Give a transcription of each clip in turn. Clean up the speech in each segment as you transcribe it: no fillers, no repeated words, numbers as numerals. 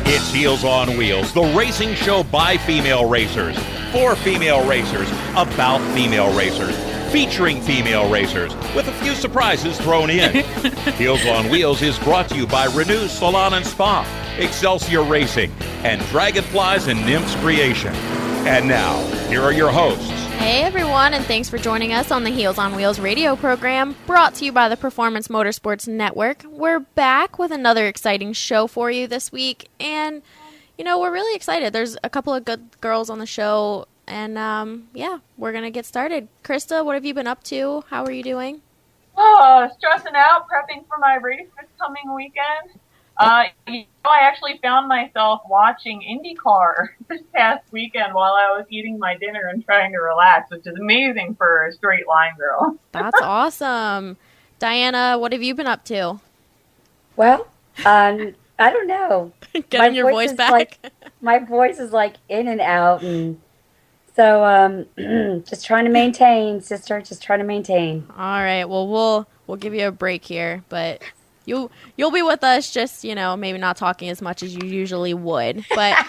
It's Heels on Wheels, the racing show by female racers, for female racers, about female racers, featuring female racers, with a few surprises thrown in. Heels on Wheels is brought to you by Renew Salon and Spa, Excelsior Racing, and Dragonflies and Nymphs Creation. And now, here are your hosts. Hey everyone, and thanks for joining us on the Heels on Wheels radio program, brought to you by the Performance Motorsports Network. We're back with another exciting show for you this week, and, you know, we're really excited. There's a couple of good girls on the show, and, yeah, we're going to get started. Krista, what have you been up to? How are you doing? Oh, stressing out, prepping for my race this coming weekend. I actually found myself watching IndyCar this past weekend while I was eating my dinner and trying to relax, which is amazing for a straight line girl. That's awesome. Diana, what have you been up to? Well, I don't know. Getting your voice back? My voice is like in and out, and so just trying to maintain, sister. Just trying to maintain. All right. Well, we'll give you a break here, but you'll be with us. Just, you know, maybe not talking as much as you usually would, but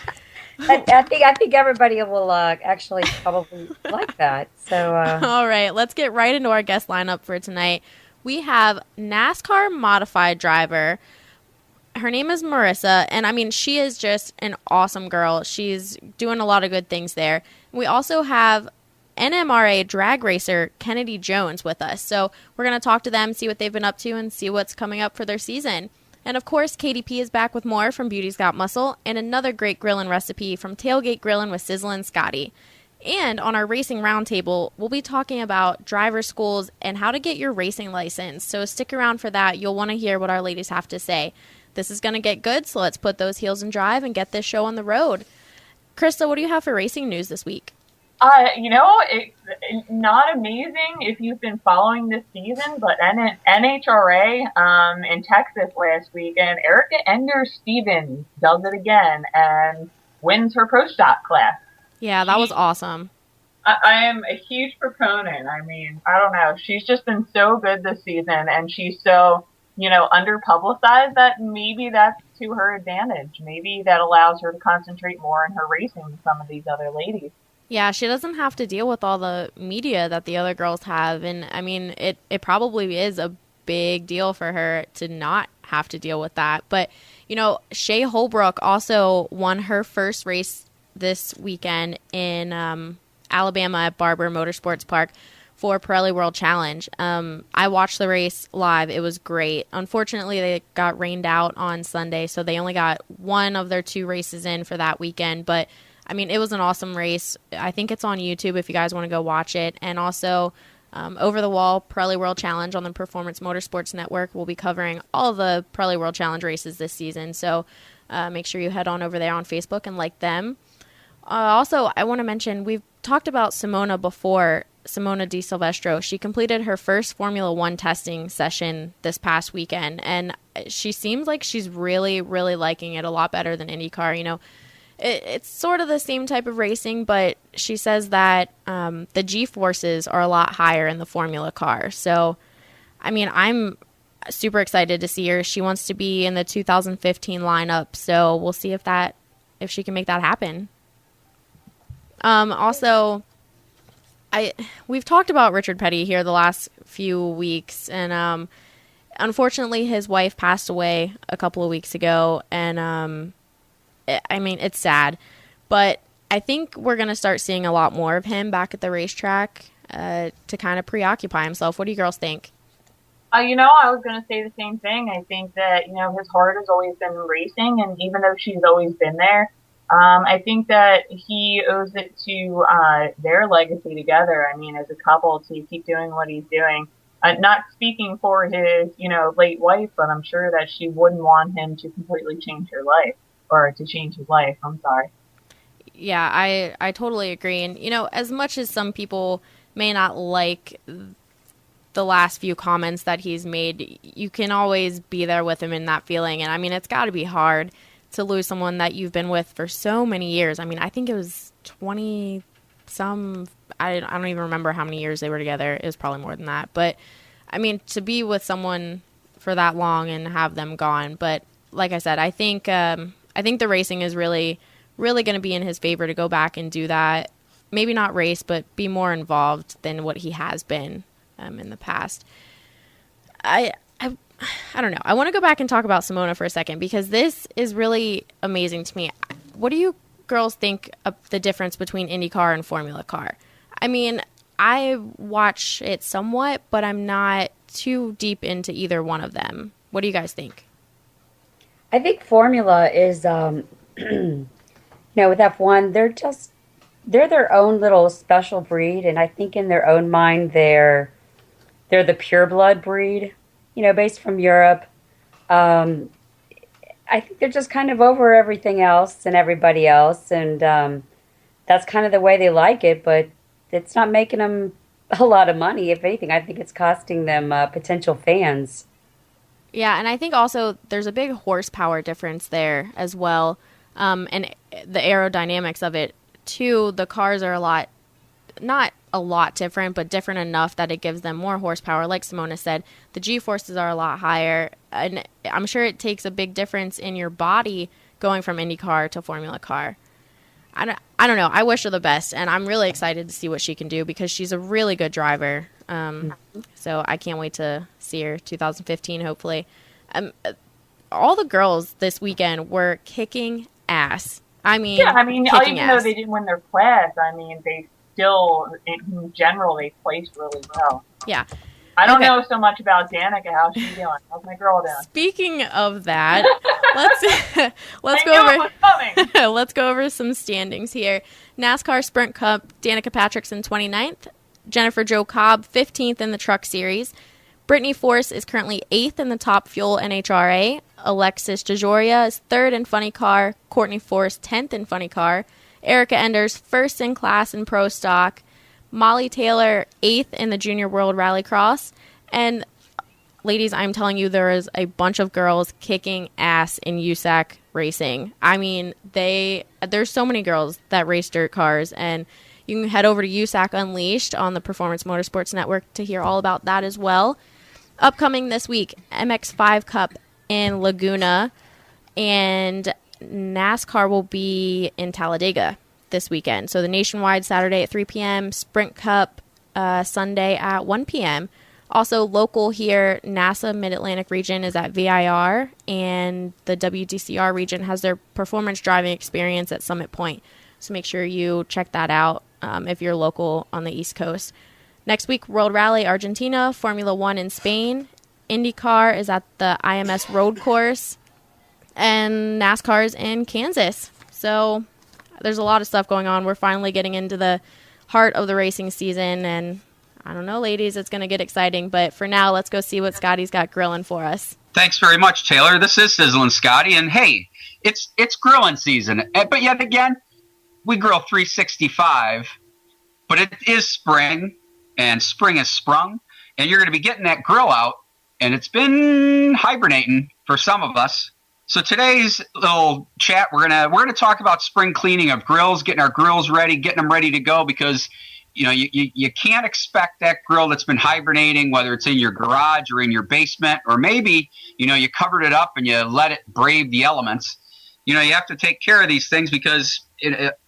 I think everybody will actually probably like that. So all right, let's get right into our guest lineup for tonight. We have NASCAR modified driver. Her name is Marissa, and I mean, she is just an awesome girl. She's doing a lot of good things there. We also have NMRA drag racer Kennedy Jones with us. So we're going to talk to them, see what they've been up to, and see what's coming up for their season. And of course, KDP is back with more from Beauty's Got Muscle and another great grillin' recipe from Tailgate Grillin' with Sizzlin' Scotty. And on our racing roundtable, we'll be talking about driver schools and how to get your racing license. So stick around for that. You'll want to hear what our ladies have to say. This is going to get good, so let's put those heels in drive and get this show on the road. Krista, what do you have for racing news this week? It's not amazing if you've been following this season, but NHRA in Texas last week, and Erica Enders-Stevens does it again and wins her Pro Stock class. Yeah, that was awesome. I am a huge proponent. I mean, I don't know. She's just been so good this season, and she's so, under-publicized that maybe that's to her advantage. Maybe that allows her to concentrate more on her racing than some of these other ladies. Yeah, she doesn't have to deal with all the media that the other girls have. And, I mean, it probably is a big deal for her to not have to deal with that. But, Shea Holbrook also won her first race this weekend in Alabama at Barber Motorsports Park for Pirelli World Challenge. I watched the race live. It was great. Unfortunately, they got rained out on Sunday, so they only got one of their two races in for that weekend. But I mean, it was an awesome race. I think it's on YouTube if you guys want to go watch it. And also, Over the Wall Pirelli World Challenge on the Performance Motorsports Network will be covering all the Pirelli World Challenge races this season. So make sure you head on over there on Facebook and like them. Also, I want to mention, we've talked about Simona before, Simona Di Silvestro. She completed her first Formula One testing session this past weekend, and she seems like she's really, really liking it a lot better than IndyCar. It's sort of the same type of racing, but she says that the G-forces are a lot higher in the Formula car. So, I mean, I'm super excited to see her. She wants to be in the 2015 lineup, so we'll see if she can make that happen. Also, we've talked about Richard Petty here the last few weeks, and unfortunately his wife passed away a couple of weeks ago, and I mean, it's sad, but I think we're going to start seeing a lot more of him back at the racetrack to kind of preoccupy himself. What do you girls think? I was going to say the same thing. I think that, his heart has always been racing, and even though she's always been there, I think that he owes it to their legacy together. I mean, as a couple, to keep doing what he's doing. Not speaking for his, late wife, but I'm sure that she wouldn't want him to completely change her life, or to change his life. I'm sorry. Yeah, I totally agree. And, as much as some people may not like the last few comments that he's made, you can always be there with him in that feeling. And, I mean, it's got to be hard to lose someone that you've been with for so many years. I mean, I think it was 20-some, I don't even remember how many years they were together. It was probably more than that. But, I mean, to be with someone for that long and have them gone. But, like I said, I think I think the racing is really, really going to be in his favor to go back and do that. Maybe not race, but be more involved than what he has been in the past. I don't know. I want to go back and talk about Simona for a second because this is really amazing to me. What do you girls think of the difference between IndyCar and Formula Car? I mean, I watch it somewhat, but I'm not too deep into either one of them. What do you guys think? I think Formula is, with F1, they're their own little special breed, and I think in their own mind they're the pureblood breed, based from Europe. I think they're just kind of over everything else and everybody else, and that's kind of the way they like it, but it's not making them a lot of money. If anything, I think it's costing them potential fans. Yeah, and I think also there's a big horsepower difference there as well, and the aerodynamics of it too. The cars are not a lot different, but different enough that it gives them more horsepower. Like Simona said, the G-forces are a lot higher, and I'm sure it takes a big difference in your body going from IndyCar to Formula Car. I don't know. I wish her the best, and I'm really excited to see what she can do because she's a really good driver. So I can't wait to see her 2015, hopefully. All the girls this weekend were kicking ass. Even though they didn't win their class, they still, in general, they placed really well. Yeah. I don't know so much about Danica. How's she doing? How's my girl doing? Speaking of that, let's go over some standings here. NASCAR Sprint Cup, Danica Patrick's in 29th. Jennifer Jo Cobb, 15th in the Truck Series. Brittany Force is currently 8th in the Top Fuel NHRA. Alexis DeJoria is 3rd in Funny Car. Courtney Force, 10th in Funny Car. Erica Enders, 1st in class in Pro Stock. Molly Taylor, 8th in the Junior World Rallycross. And ladies, I'm telling you, there is a bunch of girls kicking ass in USAC racing. There's so many girls that race dirt cars, and you can head over to USAC Unleashed on the Performance Motorsports Network to hear all about that as well. Upcoming this week, MX5 Cup in Laguna, and NASCAR will be in Talladega this weekend. So the Nationwide Saturday at 3 p.m., Sprint Cup Sunday at 1 p.m. Also local here, NASA Mid-Atlantic region is at VIR, and the WDCR region has their performance driving experience at Summit Point. So make sure you check that out if you're local on the East Coast. Next week, World Rally Argentina, Formula One in Spain. IndyCar is at the IMS Road Course, and NASCAR is in Kansas. So there's a lot of stuff going on. We're finally getting into the heart of the racing season, and I don't know, ladies, it's going to get exciting. But for now, let's go see what Scotty's got grilling for us. Thanks very much, Taylor. This is Sizzlin' Scotty, and hey, it's grilling season. But yet again, we grill 365, but it is spring, and spring has sprung, and you're going to be getting that grill out, and it's been hibernating for some of us. So today's little chat, we're gonna talk about spring cleaning of grills, getting our grills ready, getting them ready to go, because you can't expect that grill that's been hibernating, whether it's in your garage or in your basement, or maybe you covered it up and you let it brave the elements. You have to take care of these things because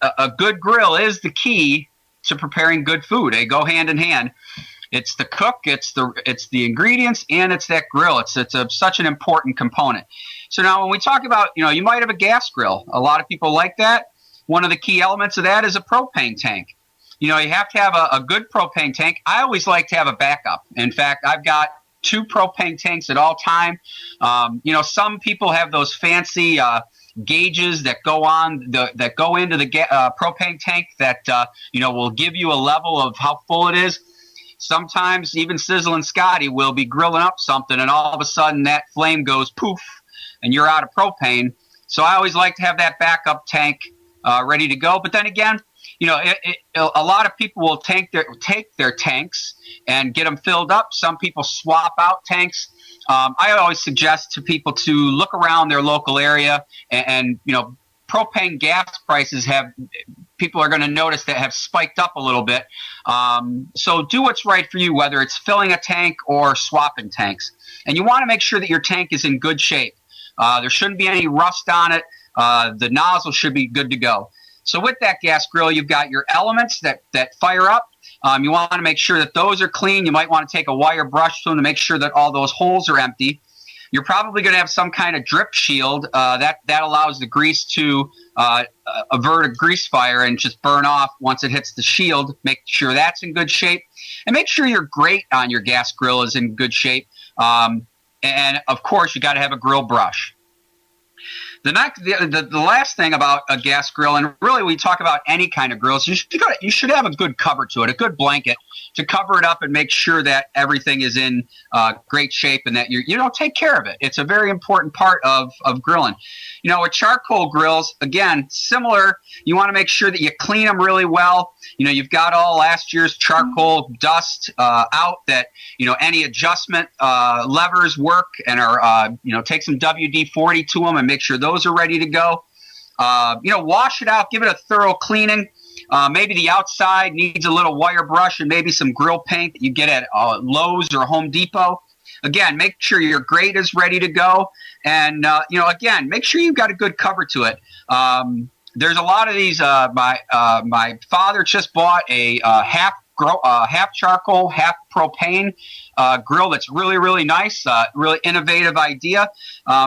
a good grill is the key to preparing good food. They go hand in hand. It's the cook, it's the ingredients, and it's that grill. It's such an important component. So now when we talk about, you might have a gas grill. A lot of people like that. One of the key elements of that is a propane tank. You have to have a good propane tank. I always like to have a backup. In fact, I've got 2 propane tanks at all time. Some people have those fancy gauges that go into the propane tank that will give you a level of how full it is. Sometimes even Sizzlin' Scotty will be grilling up something, and all of a sudden that flame goes poof, and you're out of propane. So I always like to have that backup tank ready to go. But then again, a lot of people will take their tanks and get them filled up. Some people swap out tanks. I always suggest to people to look around their local area, and propane gas prices people are going to notice that have spiked up a little bit. So do what's right for you, whether it's filling a tank or swapping tanks. And you want to make sure that your tank is in good shape. There shouldn't be any rust on it. the nozzle should be good to go. So with that gas grill, you've got your elements that fire up. You want to make sure that those are clean. You might want to take a wire brush to them to make sure that all those holes are empty. You're probably going to have some kind of drip shield that allows the grease to avert a grease fire and just burn off once it hits the shield. Make sure that's in good shape. And make sure your grate on your gas grill is in good shape. And, of course, you got to have a grill brush. The last thing about a gas grill, and really we talk about any kind of grills, you should have a good cover to it, a good blanket to cover it up and make sure that everything is in great shape and that you take care of it. It's a very important part of grilling. With charcoal grills, again, similar. You want to make sure that you clean them really well. You've got all last year's charcoal dust out, that any adjustment levers work and are take some WD-40 to them and make sure those are ready to go. Wash it out, give it a thorough cleaning. Maybe the outside needs a little wire brush and maybe some grill paint that you get at Lowe's or Home Depot. Again, make sure your grate is ready to go. And, again, make sure you've got a good cover to it. There's a lot of these. My father just bought a half charcoal, half propane grill that's really, really nice, really innovative idea.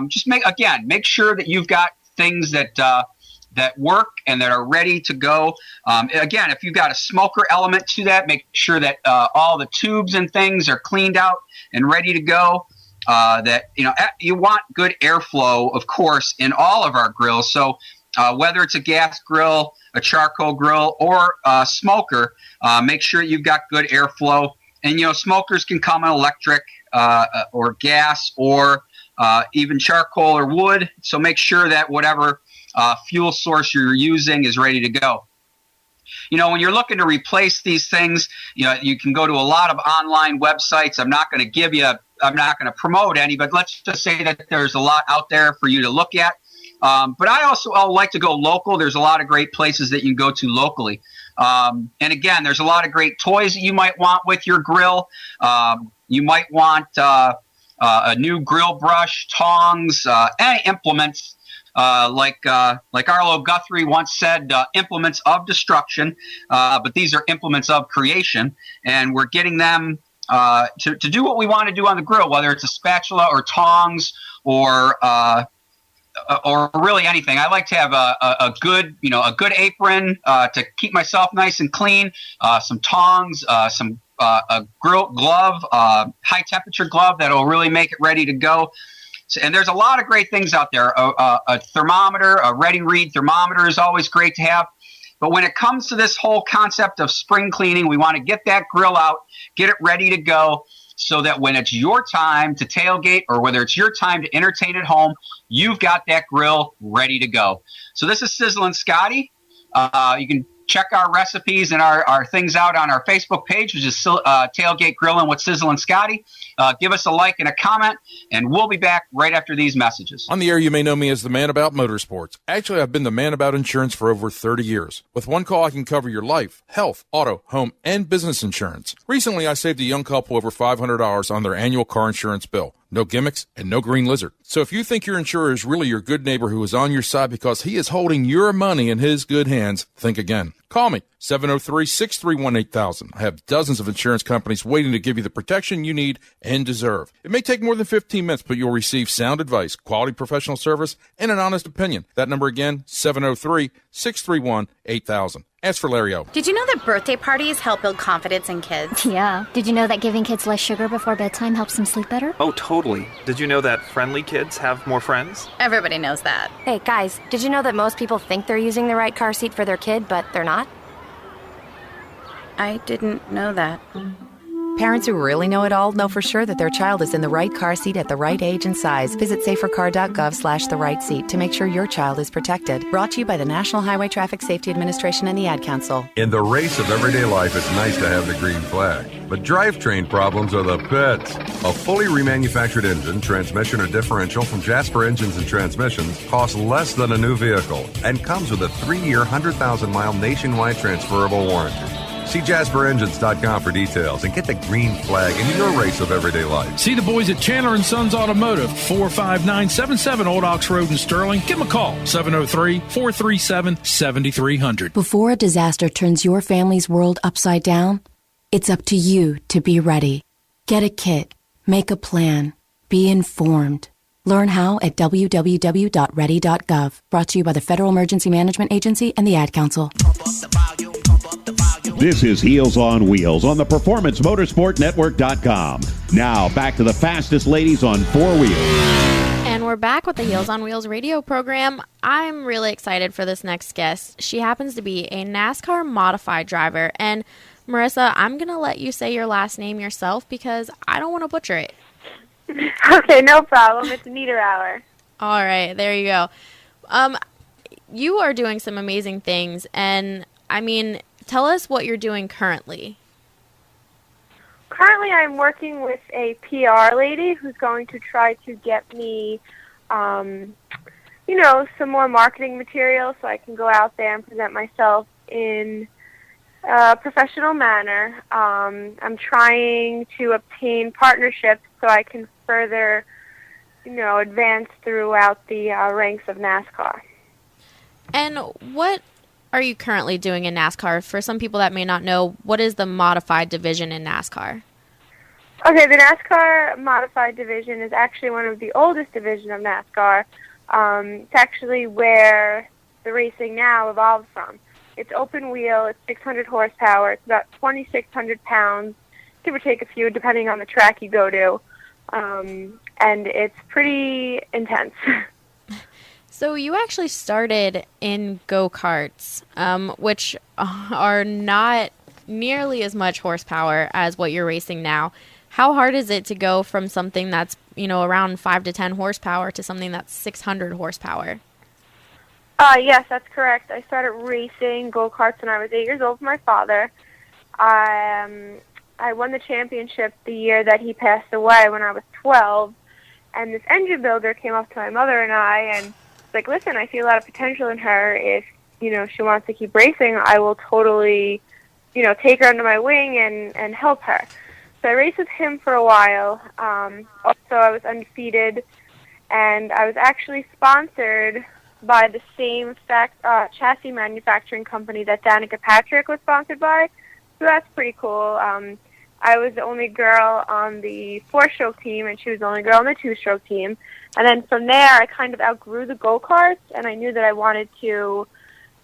Just make sure that you've got things that work and that are ready to go. Again, if you've got a smoker element to that, make sure that all the tubes and things are cleaned out and ready to go. You want good airflow, of course, in all of our grills. So whether it's a gas grill, a charcoal grill, or a smoker, make sure you've got good airflow. And, smokers can come in electric or gas or even charcoal or wood. So make sure that whatever fuel source you're using is ready to go. When you're looking to replace these things, you can go to a lot of online websites. I'm not going to promote any, but let's just say that there's a lot out there for you to look at. But I like to go local. There's a lot of great places that you can go to locally. And again, there's a lot of great toys that you might want with your grill. You might want a new grill brush, tongs, any implements. Like Arlo Guthrie once said, implements of destruction, but these are implements of creation, and we're getting them to do what we want to do on the grill, whether it's a spatula or tongs or really anything. I like to have a good apron to keep myself nice and clean, some tongs, a grill glove, high temperature glove that'll really make it ready to go. And there's a lot of great things out there. A thermometer, a ready read thermometer is always great to have. But when it comes to this whole concept of spring cleaning, we want to get that grill out, get it ready to go, so that when it's your time to tailgate or whether it's your time to entertain at home, you've got that grill ready to go. So this is Sizzlin' Scotty. You can check our recipes and our things out on our Facebook page, which is Tailgate Grillin' with Sizzlin' Scotty. Give us a like and a comment, and we'll be back right after these messages. On the air, you may know me as the man about motorsports. Actually, I've been the man about insurance for over 30 years. With one call, I can cover your life, health, auto, home, and business insurance. Recently, I saved a young couple over $500 on their annual car insurance bill. No gimmicks and no green lizard. So if you think your insurer is really your good neighbor who is on your side because he is holding your money in his good hands, think again. Call me, 703-631-8000. I have dozens of insurance companies waiting to give you the protection you need and deserve. It may take more than 15 minutes, but you'll receive sound advice, quality professional service, and an honest opinion. That number again, 703-631-8000. Ask for Larry O. Did you know that birthday parties help build confidence in kids? Yeah. Did you know that giving kids less sugar before bedtime helps them sleep better? Oh, totally. Did you know that friendly kids have more friends? Everybody knows that. Hey, guys, did you know that most people think they're using the right car seat for their kid, but they're not? I didn't know that. Parents who really know it all know for sure that their child is in the right car seat at the right age and size. Visit safercar.gov/the right seat to make sure your child is protected. Brought to you by the National Highway Traffic Safety Administration and the Ad Council. In the race of everyday life, it's nice to have the green flag. But drivetrain problems are the pits. A fully remanufactured engine, transmission, or differential from Jasper Engines and Transmissions costs less than a new vehicle and comes with a 3-year, 100,000-mile nationwide transferable warranty. See JasperEngines.com for details and get the green flag in your race of everyday life. See the boys at Chandler & Sons Automotive, 45977 Old Ox Road in Sterling. Give them a call, 703-437-7300. Before a disaster turns your family's world upside down, it's up to you to be ready. Get a kit. Make a plan. Be informed. Learn how at www.ready.gov. Brought to you by the Federal Emergency Management Agency and the Ad Council. This is Heels on Wheels on the PerformanceMotorsportNetwork.com. Now, back to the fastest ladies on four wheels. And we're back with the Heels on Wheels radio program. I'm really excited for this next guest. She happens to be a NASCAR modified driver. And Marissa, I'm going to let you say your last name yourself because I don't want to butcher it. Okay, no problem. It's Niederauer. All right, there you go. You are doing some amazing things. And, I mean, tell us what you're doing currently. Currently, I'm working with a PR lady who's going to try to get me, some more marketing material so I can go out there and present myself in a professional manner. I'm trying to obtain partnerships so I can further, advance throughout the ranks of NASCAR. And what are you currently doing in NASCAR? For some people that may not know, what is the modified division in NASCAR? Okay, the NASCAR modified division is actually one of the oldest divisions of NASCAR. It's actually where the racing now evolved from. It's open wheel, it's 600 horsepower, it's about 2,600 pounds, give or take a few depending on the track you go to, and it's pretty intense. So you actually started in go-karts, which are not nearly as much horsepower as what you're racing now. How hard is it to go from something that's, around 5 to 10 horsepower to something that's 600 horsepower? Yes, that's correct. I started racing go-karts when I was 8 years old with my father. I won the championship the year that he passed away when I was 12, and this engine builder came up to my mother and I and was like, listen, I see a lot of potential in her. If, she wants to keep racing, I will totally, take her under my wing and help her. So I raced with him for a while. Also, I was undefeated, and I was actually sponsored by the same chassis manufacturing company that Danica Patrick was sponsored by. So that's pretty cool. I was the only girl on the 4-stroke team, and she was the only girl on the 2-stroke team. And then from there, I kind of outgrew the go-karts, and I knew that I wanted to,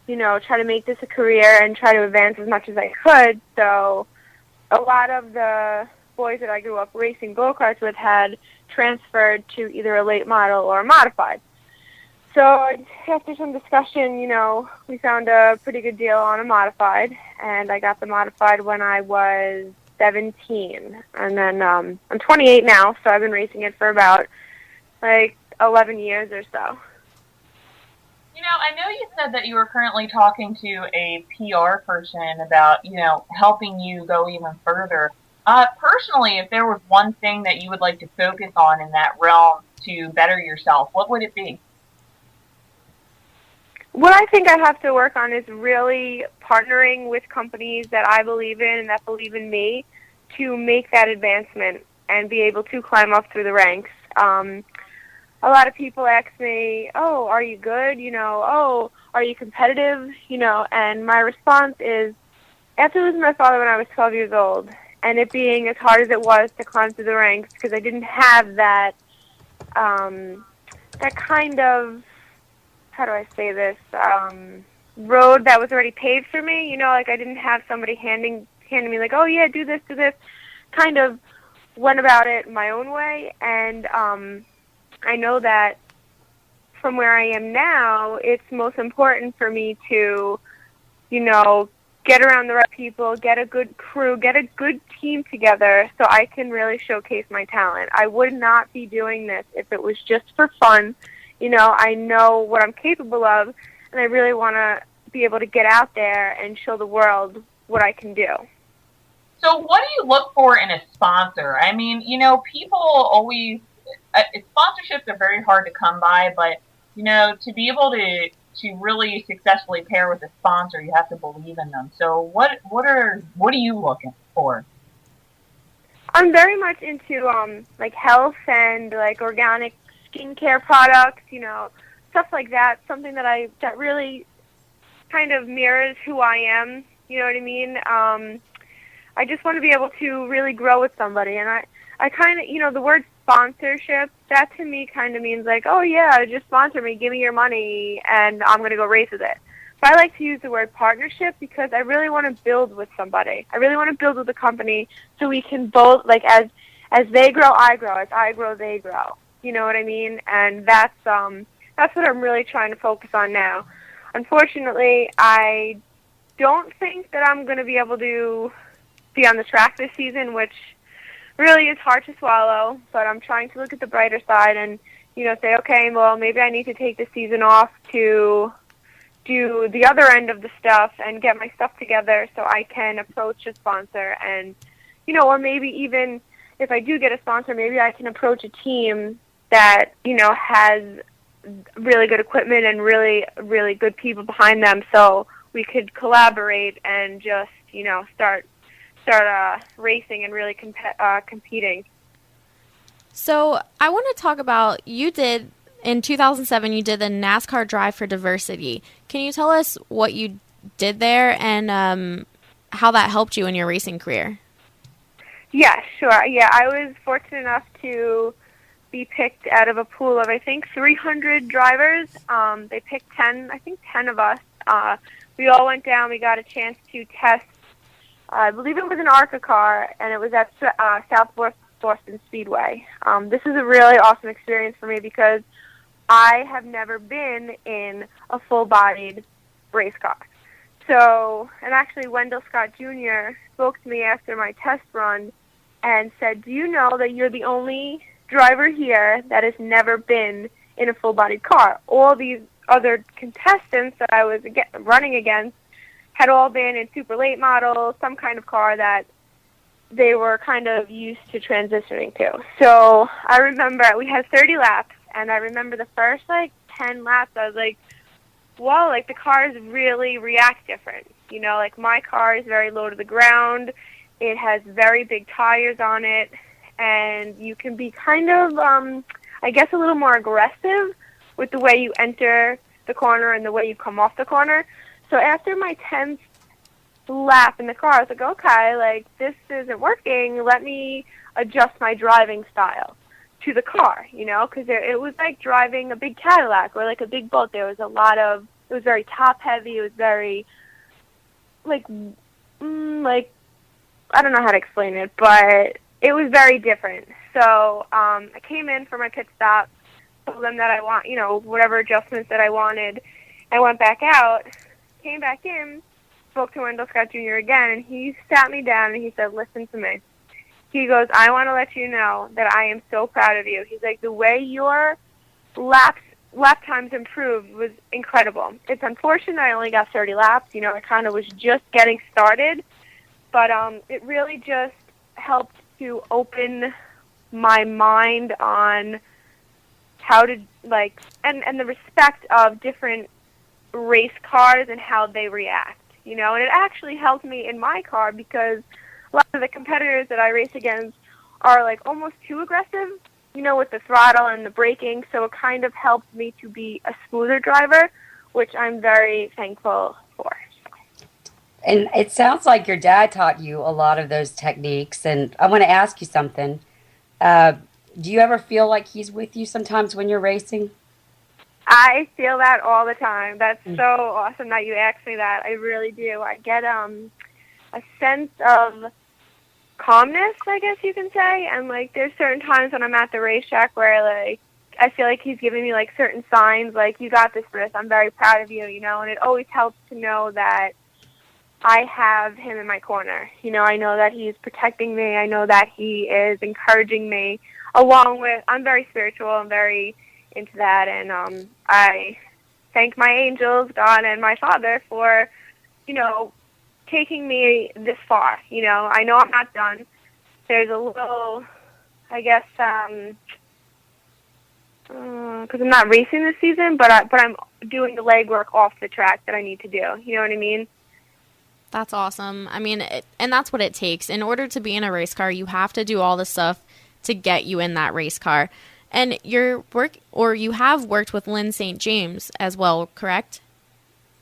try to make this a career and try to advance as much as I could. So a lot of the boys that I grew up racing go-karts with had transferred to either a late model or a modified. So after some discussion, we found a pretty good deal on a modified, and I got the modified when I was 17. And then I'm 28 now, so I've been racing it for about 11 years or so. I know you said that you were currently talking to a PR person about, helping you go even further. Personally, if there was one thing that you would like to focus on in that realm to better yourself, what would it be? What I think I have to work on is really partnering with companies that I believe in and that believe in me to make that advancement and be able to climb up through the ranks. A lot of people ask me, oh, are you good? Oh, are you competitive? And my response is, after losing my father when I was 12 years old, and it being as hard as it was to climb through the ranks because I didn't have that kind of, how do I say this, road that was already paved for me. I didn't have somebody handing me like, oh yeah, do this. Kind of went about it my own way, and I know that from where I am now, it's most important for me to, get around the right people, get a good crew, get a good team together so I can really showcase my talent. I would not be doing this if it was just for fun. I know what I'm capable of, and I really want to be able to get out there and show the world what I can do. So what do you look for in a sponsor? I mean, people always, sponsorships are very hard to come by, but, to be able to really successfully pair with a sponsor, you have to believe in them. So what are you looking for? I'm very much into like health and like organic skincare products, you know, stuff like that. Something that really kind of mirrors who I am. You know what I mean? I just want to be able to really grow with somebody, and I kind of, you know, the word sponsorship, that to me kind of means like, oh yeah, just sponsor me, give me your money, and I'm going to go race with it. But I like to use the word partnership because I really want to build with somebody. I really want to build with a company so we can both, like, as they grow, I grow. As I grow, they grow. You know what I mean? And that's what I'm really trying to focus on now. Unfortunately, I don't think that I'm going to be able to be on the track this season, which really is hard to swallow, but I'm trying to look at the brighter side and, you know, say, okay, well, maybe I need to take the season off to do the other end of the stuff and get my stuff together so I can approach a sponsor and, you know, or maybe even if I do get a sponsor, maybe I can approach a team that, you know, has really good equipment and really, really good people behind them so we could collaborate and just, you know, start racing and really competing. So I want to talk about, in 2007, you did the NASCAR Drive for Diversity. Can you tell us what you did there and how that helped you in your racing career? Yeah, sure. Yeah, I was fortunate enough to be picked out of a pool of, I think, 300 drivers. They picked 10 of us. We all went down. We got a chance to test, I believe it was an ARCA car, and it was at South Boston Speedway. This is a really awesome experience for me because I have never been in a full-bodied race car. So, and actually Wendell Scott Jr. spoke to me after my test run and said, do you know that you're the only driver here that has never been in a full-bodied car? All these other contestants that I was running against had all been in super late models, some kind of car that they were kind of used to transitioning to. So I remember we had 30 laps, and I remember the first, 10 laps, I was like, whoa, the cars really react different. You know, my car is very low to the ground. It has very big tires on it, and you can be kind of, I guess, a little more aggressive with the way you enter the corner and the way you come off the corner. So after my 10th lap in the car, I was like, okay, this isn't working. Let me adjust my driving style to the car, you know, because it was like driving a big Cadillac or a big boat. There was it was very top heavy. It was very, I don't know how to explain it, but it was very different. So I came in for my pit stop, told them that I want, you know, whatever adjustments that I wanted. I went back out, came back in, spoke to Wendell Scott Jr. again, and he sat me down and he said, listen to me. He goes, I want to let you know that I am so proud of you. He's like, the way your lap times improved was incredible. It's unfortunate I only got 30 laps. You know, I kind of was just getting started, but it really just helped to open my mind on how to, and the respect of different race cars and how they react, you know, and it actually helped me in my car because a lot of the competitors that I race against are almost too aggressive, you know, with the throttle and the braking, so it kind of helped me to be a smoother driver, which I'm very thankful for. And it sounds like your dad taught you a lot of those techniques, and I want to ask you something. Do you ever feel like he's with you sometimes when you're racing? I feel that all the time. That's so awesome that you asked me that. I really do. I get a sense of calmness, I guess you can say. And there's certain times when I'm at the racetrack where I feel like he's giving me certain signs, you got this, Britt. I'm very proud of you, you know. And it always helps to know that I have him in my corner. You know, I know that he's protecting me. I know that he is encouraging me. Along with, I'm very spiritual. I'm very into that, and I thank my angels, God, and my Father for, you know, taking me this far. You know, I know I'm not done. There's a little, I guess, because I'm not racing this season, but I'm doing the legwork off the track that I need to do. You know what I mean? That's awesome. I mean, and that's what it takes. In order to be in a race car, you have to do all the stuff to get you in that race car. And you have worked with Lynn St. James as well, correct?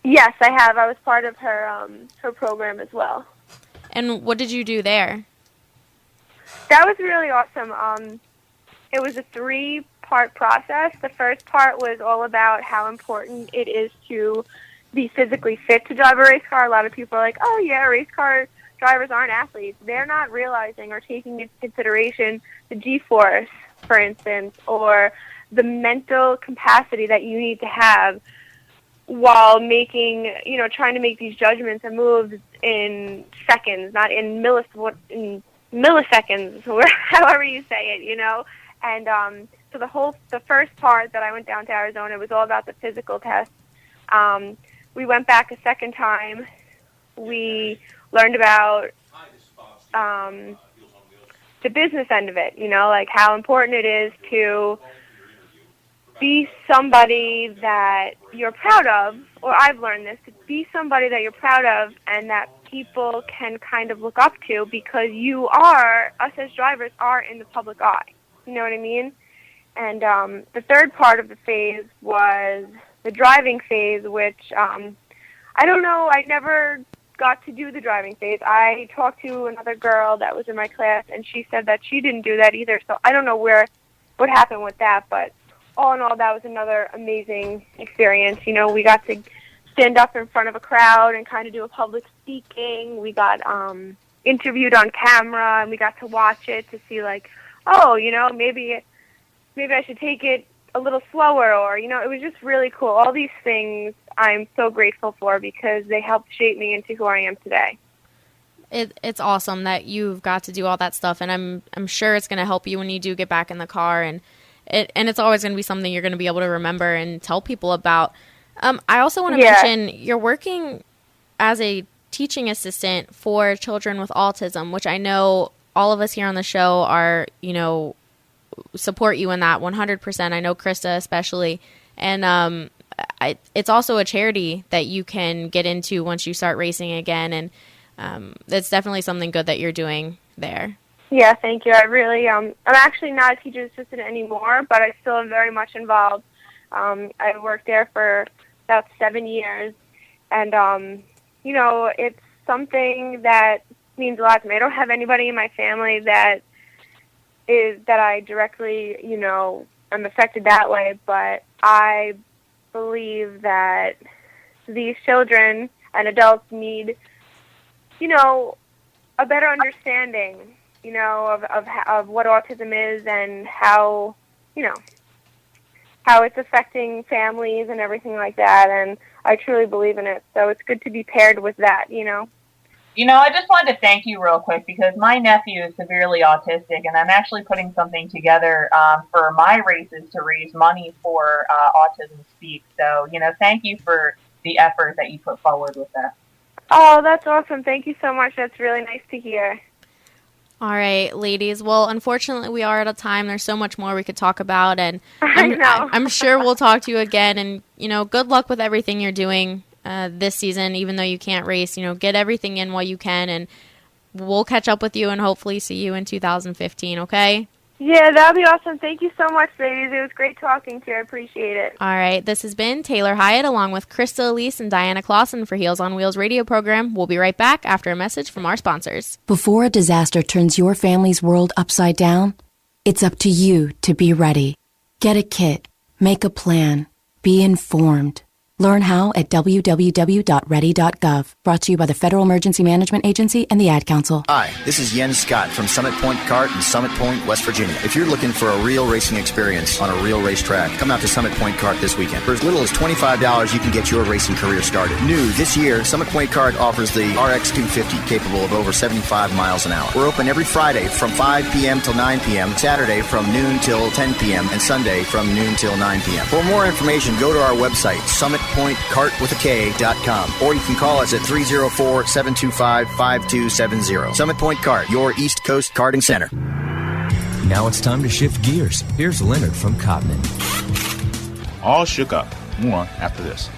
Yes, I have. I was part of her program as well. And what did you do there? That was really awesome. It was a 3-part process. The first part was all about how important it is to be physically fit to drive a race car. A lot of people are like, oh yeah, race car drivers aren't athletes. They're not realizing or taking into consideration the G-force, for instance, or the mental capacity that you need to have while trying to make these judgments and moves in seconds, not in milliseconds, or however you say it, And so the first part that I went down to Arizona was all about the physical test. We went back a second time. We learned about the business end of it, like how important it is to be somebody that you're proud of, or I've learned this, to be somebody that you're proud of and that people can kind of look up to, because us as drivers are in the public eye. You know what I mean? And the third part of the phase was the driving phase, which I don't know, I never got to do the driving phase. I talked to another girl that was in my class, and she said that she didn't do that either, so I don't know what happened with that, but all in all, that was another amazing experience. We got to stand up in front of a crowd and kind of do a public speaking. We got interviewed on camera, and we got to watch it to see, like, oh, maybe I should take it a little slower, or, it was just really cool. All these things I'm so grateful for because they helped shape me into who I am today. It's awesome that you've got to do all that stuff, and I'm sure it's going to help you when you do get back in the car, and it's always going to be something you're going to be able to remember and tell people about. I also want to mention you're working as a teaching assistant for children with autism, which I know all of us here on the show are, support you in that 100%. I know Krista especially. And it's also a charity that you can get into once you start racing again. And it's definitely something good that you're doing there. Yeah, thank you. I really, I'm actually not a teacher assistant anymore, but I still am very much involved. I worked there for about 7 years, and, it's something that means a lot to me. I don't have anybody in my family that I directly, am affected that way, but I believe that these children and adults need, a better understanding, of what autism is and how it's affecting families and everything like that, and I truly believe in it, so it's good to be paired with that, I just wanted to thank you real quick because my nephew is severely autistic, and I'm actually putting something together for my races to raise money for Autism Speaks. So, thank you for the effort that you put forward with that. Oh, that's awesome. Thank you so much. That's really nice to hear. All right, ladies. Well, unfortunately, we are out of time. There's so much more we could talk about, and I'm sure we'll talk to you again. And, good luck with everything you're doing this season, even though you can't race. Get everything in while you can, and we'll catch up with you and hopefully see you in 2015, okay? Yeah, that would be awesome. Thank you so much, ladies. It was great talking to you. I appreciate it. All right, this has been Taylor Hyatt along with Krista Elise and Diana Clausen for Heels on Wheels radio program. We'll be right back after a message from our sponsors. Before a disaster turns your family's world upside down, it's up to you to be ready. Get a kit, make a plan, be informed. Learn how at www.ready.gov. Brought to you by the Federal Emergency Management Agency and the Ad Council. Hi, this is Jens Scott from Summit Point Kart in Summit Point, West Virginia. If you're looking for a real racing experience on a real racetrack, come out to Summit Point Kart this weekend. For as little as $25, you can get your racing career started. New this year, Summit Point Kart offers the RX 250, capable of over 75 miles an hour. We're open every Friday from 5 p.m. till 9 p.m., Saturday from noon till 10 p.m., and Sunday from noon till 9 p.m. For more information, go to our website, SummitPointKart.com, or you can call us at 304-725-5270. Summit Point Kart, your East Coast karting center. Now it's time to shift gears. Here's Leonard from Cotman. All shook up. More after this.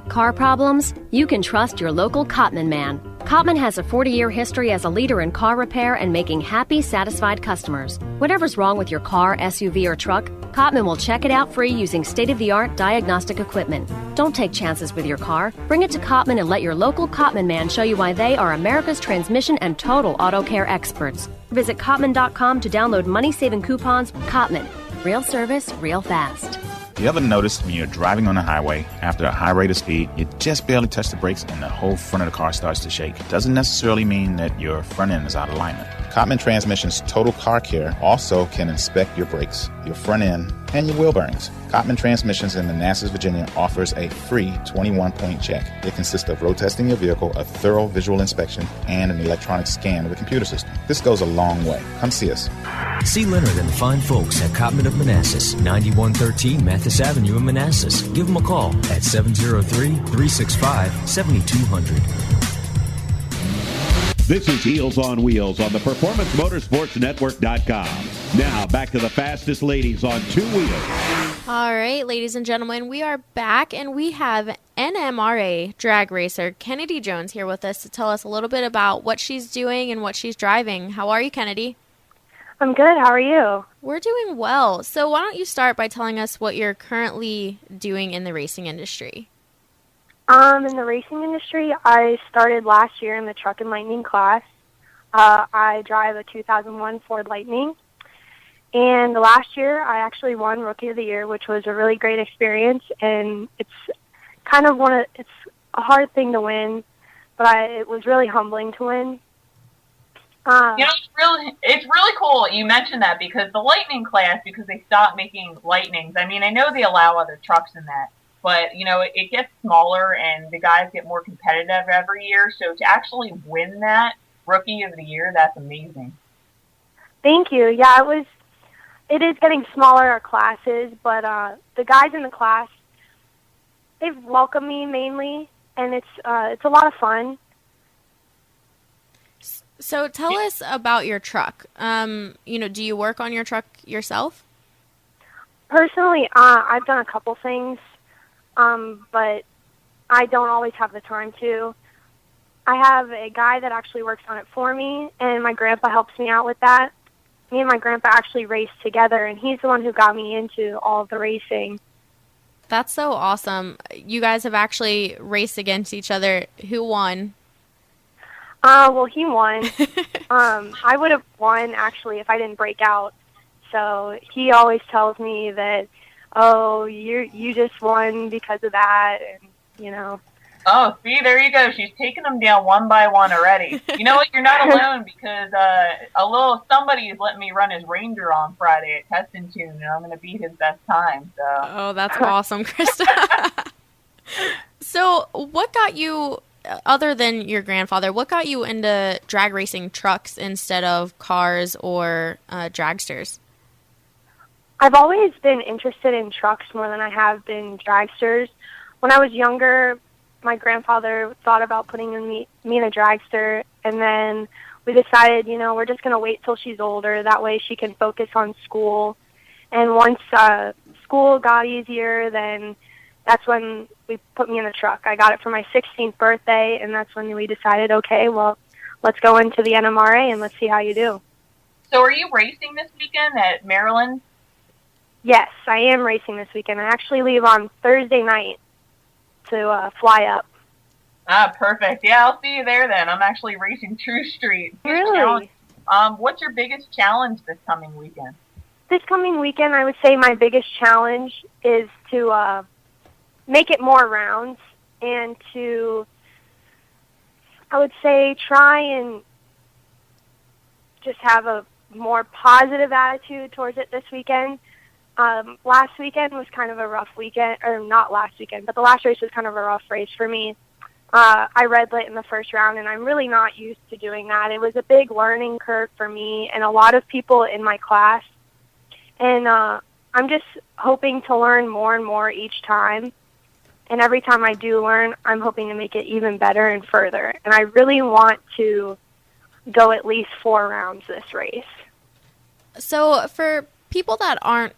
Car problems? You can trust your local Cotman man. Cotman has a 40-year history as a leader in car repair and making happy, satisfied customers. Whatever's wrong with your car, SUV, or truck, Cotman will check it out free using state-of-the-art diagnostic equipment. Don't take chances with your car. Bring it to Cotman and let your local Cotman man show you why they are America's transmission and total auto care experts. Visit Cotman.com to download money-saving coupons. Cotman. Real service, real fast. You ever notice when you're driving on the highway, after a high rate of speed, you just barely touch the brakes and the whole front of the car starts to shake? Doesn't necessarily mean that your front end is out of alignment. Cotman Transmission's Total Car Care also can inspect your brakes, your front end, and your wheel bearings. Cotman Transmissions in Manassas, Virginia offers a free 21-point check. It consists of road testing your vehicle, a thorough visual inspection, and an electronic scan of the computer system. This goes a long way. Come see us. See Leonard and the fine folks at Cotman of Manassas, 9113 Mathis Avenue in Manassas. Give them a call at 703-365-7200. This is Heels on Wheels on the PerformanceMotorsportsNetwork.com. Now, back to the fastest ladies on two wheels. All right, ladies and gentlemen, we are back, and we have NMRA drag racer Kennedy Jones here with us to tell us a little bit about what she's doing and what she's driving. How are you, Kennedy? I'm good. How are you? We're doing well. So why don't you start by telling us what you're currently doing in the racing industry? In the racing industry, I started last year in the Truck and Lightning class. I drive a 2001 Ford Lightning. And last year, I actually won Rookie of the Year, which was a really great experience. And it's kind of it's a hard thing to win, but it was really humbling to win. It's really cool you mentioned that, because the Lightning class, because they stopped making Lightnings. I mean, I know they allow other trucks in that, but, it gets smaller and the guys get more competitive every year. So to actually win that Rookie of the Year, that's amazing. Thank you. Yeah, it is getting smaller, our classes, but the guys in the class, they've welcomed me mainly, and it's a lot of fun. So tell us about your truck. Do you work on your truck yourself? Personally, I've done a couple things, but I don't always have the time to. I have a guy that actually works on it for me, and my grandpa helps me out with that. Me and my grandpa actually raced together, and he's the one who got me into all of the racing. That's so awesome. You guys have actually raced against each other. Who won? Well, he won. I would have won, actually, if I didn't break out. So he always tells me that, oh, you just won because of that, and, Oh, see, there you go. She's taking them down one by one already. You know what? You're not alone, because somebody is letting me run his Ranger on Friday at Testing Tune, and I'm going to beat his best time. So. Oh, that's awesome, Krista. So what got you, other than your grandfather, what got you into drag racing trucks instead of cars or dragsters? I've always been interested in trucks more than I have been dragsters. When I was younger, my grandfather thought about putting me in a dragster, and then we decided, we're just going to wait till she's older. That way she can focus on school. And once school got easier, then that's when we put me in a truck. I got it for my 16th birthday, and that's when we decided, okay, well, let's go into the NMRA and let's see how you do. So are you racing this weekend at Maryland? Yes, I am racing this weekend. I actually leave on Thursday night to fly up. Ah, perfect. Yeah, I'll see you there then. I'm actually racing True Street. Really? What's your biggest challenge this coming weekend? This coming weekend, I would say my biggest challenge is to make it more rounds and to, I would say, try and just have a more positive attitude towards it this weekend. Last weekend was kind of a rough weekend, or not last weekend, but the last race was kind of a rough race for me. I red lit in the first round, and I'm really not used to doing that. It was a big learning curve for me and a lot of people in my class. And I'm just hoping to learn more and more each time. And every time I do learn, I'm hoping to make it even better and further. And I really want to go at least 4 rounds this race. So for people that aren't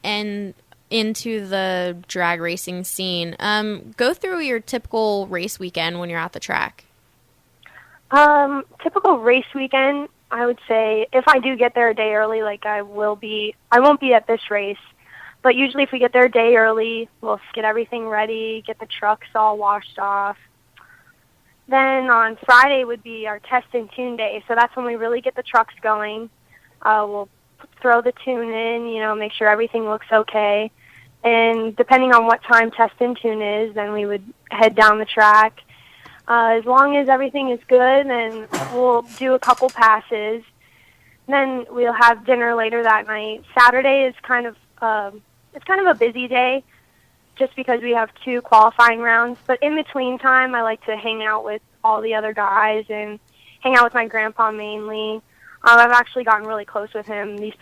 into the drag racing scene, go through your typical race weekend when you're at the track. Typical race weekend, I would say, if I do get there a day early, like I won't be at this race, but usually if we get there a day early, we'll get everything ready, get the trucks all washed off. Then on Friday would be our test and tune day, so that's when we really get the trucks going. We'll throw the tune in, make sure everything looks okay. And depending on what time test and tune is, then we would head down the track. As long as everything is good, then we'll do a couple passes. Then we'll have dinner later that night. Saturday is kind of a busy day, just because we have 2 qualifying rounds. But in between time, I like to hang out with all the other guys and hang out with my grandpa mainly. I've actually gotten really close with him this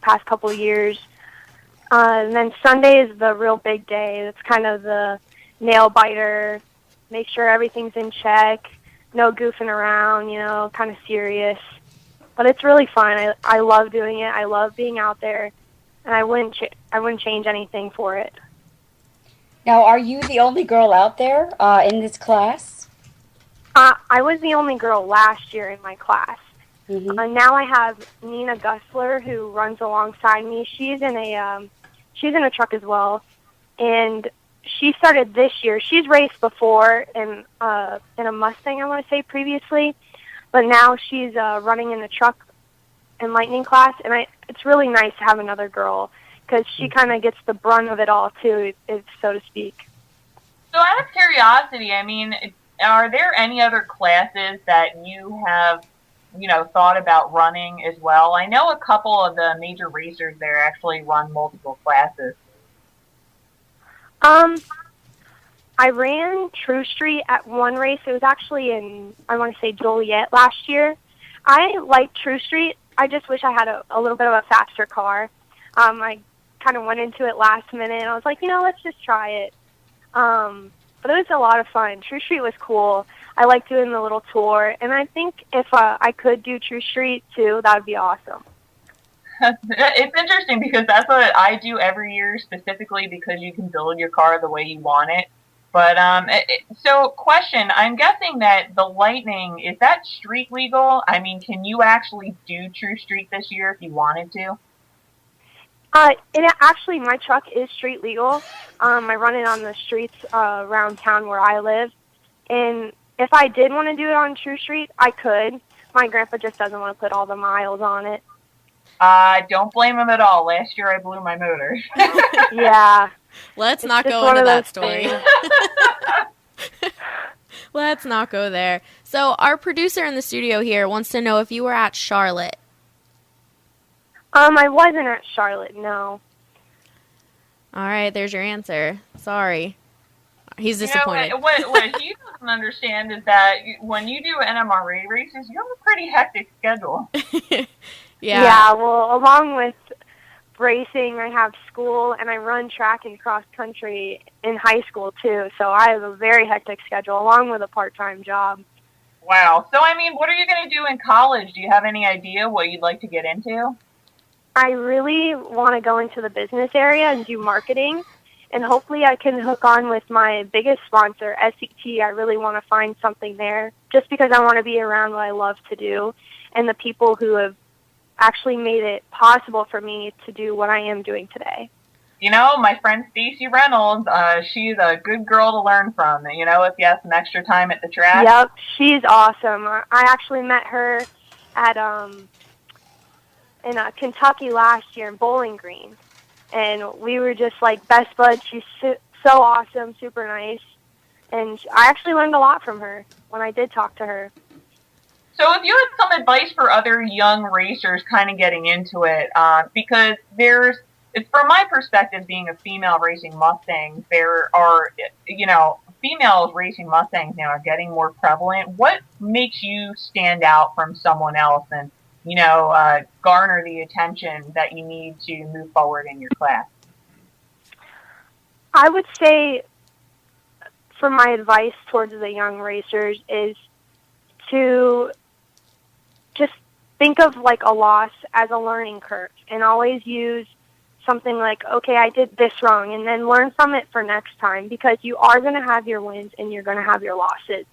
past couple of years. And then Sunday is the real big day. It's kind of the nail biter. Make sure everything's in check, no goofing around, kind of serious. But it's really fun. I love doing it. I love being out there, and I wouldn't change anything for it. Now, are you the only girl out there in this class? I was the only girl last year in my class. Mm-hmm. Now I have Nina Gussler, who runs alongside me. She's in a truck as well, and she started this year. She's raced before in a Mustang, I want to say, previously, but now she's running in the truck and lightning class, and it's really nice to have another girl because she kind of gets the brunt of it all too, so to speak. So out of curiosity, are there any other classes that you have, thought about running as well? I know a couple of the major racers there actually run multiple classes. I ran True Street at one race. It was actually in, I want to say, Joliet last year. I like True Street. I just wish I had a little bit of a faster car. I kind of went into it last minute, and I was like, let's just try it. But it was a lot of fun. True Street was cool. I like doing the little tour, and I think if I could do True Street too, that would be awesome. It's interesting because that's what I do every year, specifically because you can build your car the way you want it. But so question, I'm guessing that the Lightning, is that street legal? Can you actually do True Street this year if you wanted to? Actually, my truck is street legal. I run it on the streets around town where I live. And if I did want to do it on True Street, I could. My grandpa just doesn't want to put all the miles on it. Don't blame him at all. Last year I blew my motor. Yeah. Let's not go into that story. Let's not go there. So our producer in the studio here wants to know if you were at Charlotte. I wasn't at Charlotte, no. All right, there's your answer. Sorry. He's disappointed. What he doesn't understand is that when you do NMRA races, you have a pretty hectic schedule. Yeah, well, along with racing, I have school, and I run track and cross country in high school, too. So I have a very hectic schedule, along with a part-time job. Wow. So, what are you going to do in college? Do you have any idea what you'd like to get into? I really want to go into the business area and do marketing, and hopefully I can hook on with my biggest sponsor, SET. I really want to find something there, just because I want to be around what I love to do, and the people who have actually made it possible for me to do what I am doing today. My friend Stacey Reynolds, she's a good girl to learn from. If you have some extra time at the track. Yep, she's awesome. I actually met her at in Kentucky last year in Bowling Green, and we were just like best buds. She's so awesome, super nice, and I actually learned a lot from her when I did talk to her. So if you had some advice for other young racers kind of getting into it, because from my perspective, being a female racing Mustang, there are, females racing Mustangs now are getting more prevalent. What makes you stand out from someone else and, garner the attention that you need to move forward in your class? I would say, for my advice towards the young racers, is to just think of like a loss as a learning curve and always use something like, okay, I did this wrong, and then learn from it for next time, because you are going to have your wins and you're going to have your losses.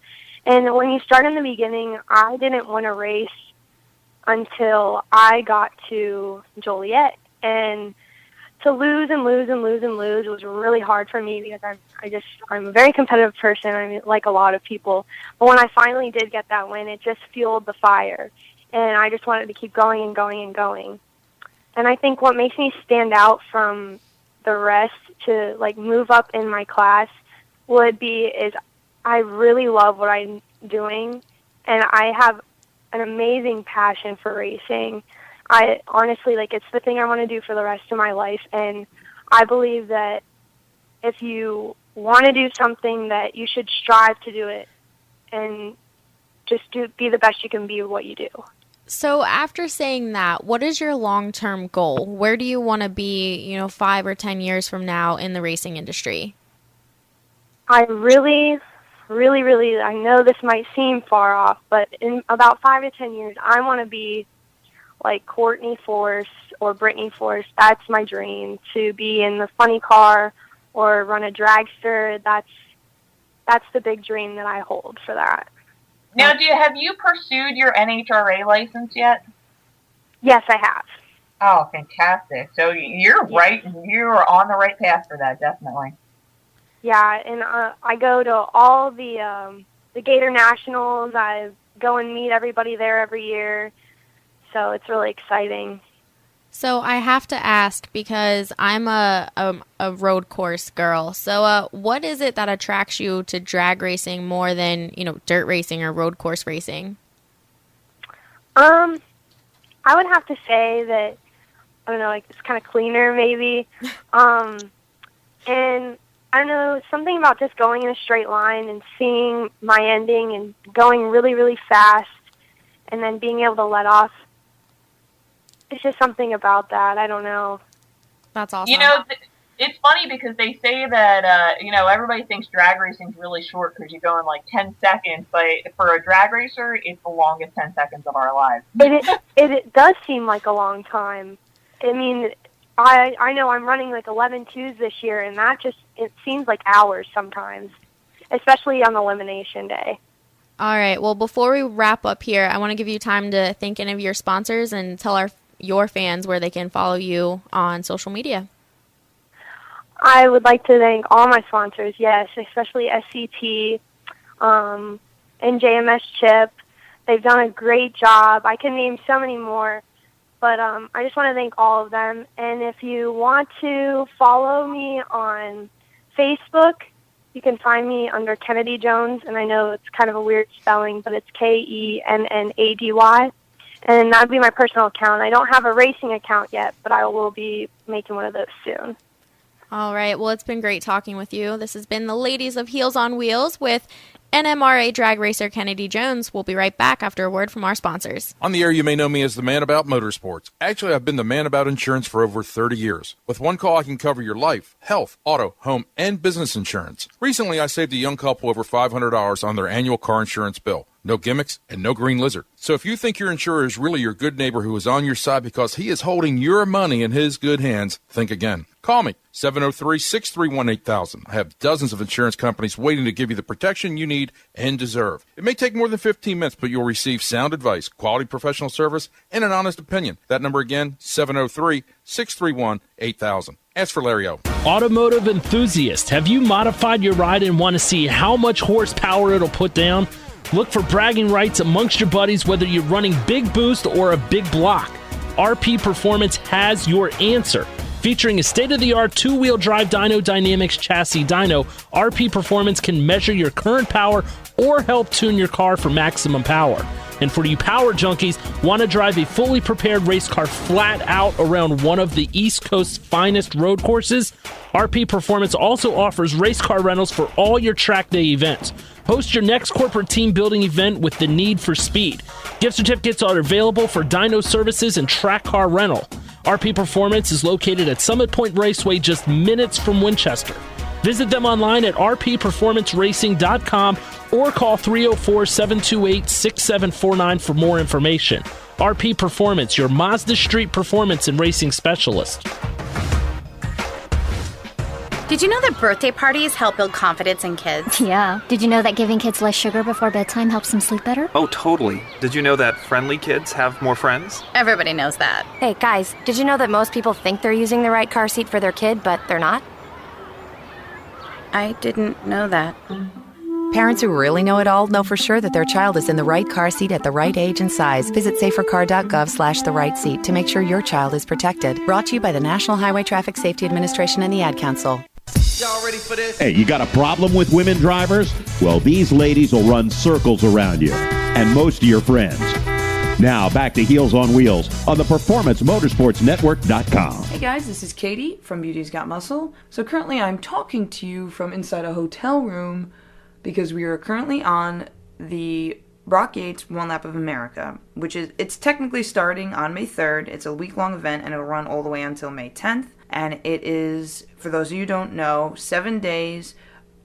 And when you start in the beginning, I didn't want to race until I got to Joliet, and to lose and lose and lose and lose was really hard for me, because I'm a very competitive person. I mean, like a lot of people. But when I finally did get that win, it just fueled the fire, and I just wanted to keep going and going and going. And I think what makes me stand out from the rest to like move up in my class is I really love what I'm doing, and I have an amazing passion for racing. I honestly, like, it's the thing I want to do for the rest of my life, and I believe that if you want to do something, that you should strive to do it and just be the best you can be with what you do. So after saying that, what is your long-term goal? Where do you want to be, 5 or 10 years from now in the racing industry? I really, I know this might seem far off, but in about 5 to 10 years, I want to be like Courtney Force or Brittany Force. That's my dream, to be in the funny car or run a dragster. That's the big dream that I hold for that. Now, have you pursued your NHRA license yet? Yes, I have. Oh, fantastic. So you're right. You're on the right path for that, definitely. Yeah, and I go to all the Gator Nationals. I go and meet everybody there every year. So it's really exciting. So I have to ask, because I'm a road course girl. So what is it that attracts you to drag racing more than, dirt racing or road course racing? I would have to say that, I don't know, like it's kind of cleaner maybe. And I don't know, something about just going in a straight line and seeing my ending and going really, really fast and then being able to let off. It's just something about that. I don't know. That's awesome. It's funny because they say that, everybody thinks drag racing is really short because you go in like 10 seconds, but for a drag racer, it's the longest 10 seconds of our lives. It does seem like a long time. I mean, I know I'm running like 11.2s this year, and it seems like hours sometimes, especially on elimination day. All right. Well, before we wrap up here, I want to give you time to thank any of your sponsors and tell your fans where they can follow you on social media. I would like to thank all my sponsors, yes, especially SCT and JMS Chip. They've done a great job. I can name so many more, but I just want to thank all of them. And if you want to follow me on Facebook, you can find me under Kennedy Jones, and I know it's kind of a weird spelling, but it's Kennady. And that would be my personal account. I don't have a racing account yet, but I will be making one of those soon. All right. Well, it's been great talking with you. This has been the Ladies of Heels on Wheels with NMRA drag racer Kennedy Jones. We'll be right back after a word from our sponsors. On the air, you may know me as the man about motorsports. Actually, I've been the man about insurance for over 30 years. With one call, I can cover your life, health, auto, home, and business insurance. Recently, I saved a young couple over $500 on their annual car insurance bill. No gimmicks and no green lizard. So if you think your insurer is really your good neighbor who is on your side because he is holding your money in his good hands, think again. Call me, 703-631-8000. I have dozens of insurance companies waiting to give you the protection you need and deserve. It may take more than 15 minutes, but you'll receive sound advice, quality professional service, and an honest opinion. That number again, 703-631-8000. Ask for Larry O. Automotive enthusiast, have you modified your ride and want to see how much horsepower it'll put down? Look for bragging rights amongst your buddies, whether you're running big boost or a big block. RP Performance has your answer. Featuring a state-of-the-art two-wheel drive Dyno Dynamics chassis dyno, RP Performance can measure your current power or help tune your car for maximum power. And for you power junkies, want to drive a fully prepared race car flat out around one of the East Coast's finest road courses? RP Performance also offers race car rentals for all your track day events. Host your next corporate team building event with the need for speed. Gift certificates are available for dyno services and track car rental. RP Performance is located at Summit Point Raceway, just minutes from Winchester. Visit them online at rpperformanceracing.com or call 304-728-6749 for more information. RP Performance, your Mazda Street performance and racing specialist. Did you know that birthday parties help build confidence in kids? Yeah. Did you know that giving kids less sugar before bedtime helps them sleep better? Oh, totally. Did you know that friendly kids have more friends? Everybody knows that. Hey, guys, did you know that most people think they're using the right car seat for their kid, but they're not? I didn't know that. Parents who really know it all know for sure that their child is in the right car seat at the right age and size. Visit safercar.gov/the right seat to make sure your child is protected. Brought to you by the National Highway Traffic Safety Administration and the Ad Council. Y'all ready for this? Hey, you got a problem with women drivers? Well, these ladies will run circles around you and most of your friends. Now, back to Heels on Wheels on the PerformanceMotorsportsNetwork.com. Hey guys, this is Katie from Beauty's Got Muscle. So currently I'm talking to you from inside a hotel room because we are currently on the Brock Yates One Lap of America, it's technically starting on May 3rd. It's a week-long event and it'll run all the way until May 10th. And it is, for those of you who don't know, 7 days